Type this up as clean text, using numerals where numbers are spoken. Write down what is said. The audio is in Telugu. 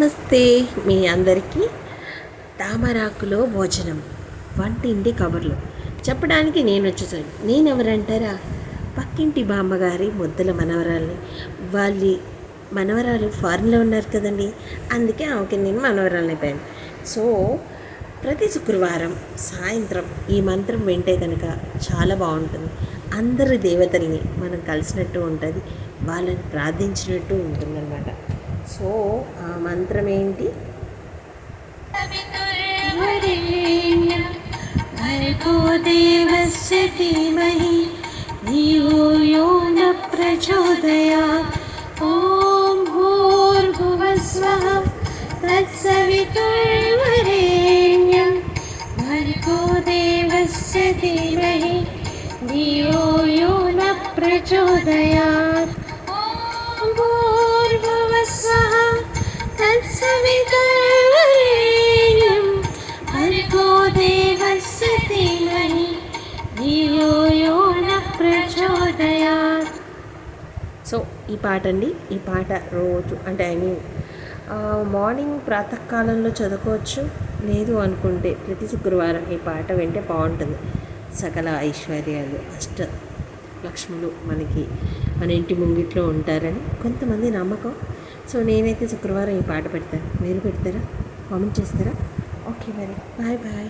నమస్తే మీ అందరికీ. తామరాకులో భోజనం వంటింటి కబుర్లు చెప్పడానికి నేను వచ్చేసాను. నేను ఎవరంటారా? పక్కింటి బామ్మగారి ముద్దల మనవరాల్ని. వాళ్ళ మనవరాలు ఫారెన్లో ఉన్నారు కదండి, అందుకే ఆమెకి నేను మనవరాలని అయిపోయాను. సో ప్రతి శుక్రవారం సాయంత్రం ఈ మంత్రం వింటే కనుక చాలా బాగుంటుంది. అందరి దేవతల్ని మనం కలిసినట్టు ఉంటుంది, వాళ్ళని ప్రార్థించినట్టు ఉంటుందన్నమాట. సో ఆ మంత్రం ఏంటి? భర్గో దేవస్య ధీమహి ధియో యో న ప్రచోదయాత్. ఓం భూర్భువస్వః తత్సవితుర్వరేణ్యం భర్గో దేవస్య ధీమహి ధియో యో న ప్రచోదయాత్. తత్సవితుర్వరేణ్యం భర్గో దేవస్య ధీమహి ధియో యో న ప్రచోదయాత్. సో ఈ పాట అండి, ఈ పాట రోజు అంటే మార్నింగ్ ప్రాతకాలంలో చదువుకోవచ్చు, లేదు అనుకుంటే ప్రతి శుక్రవారం ఈ పాట వింటే బాగుంటుంది. సకల ఐశ్వర్యాలు అష్ట లక్ష్ములు మనకి మన ఇంటి ముంగిట్లో ఉంటారని కొంతమంది నమ్మకం. సో నేనైతే శుక్రవారం ఈ పాట పెడతాను. మీరు పెడతారా? కామెంట్ చేస్తారా? ఓకే మరి బాయ్ బాయ్.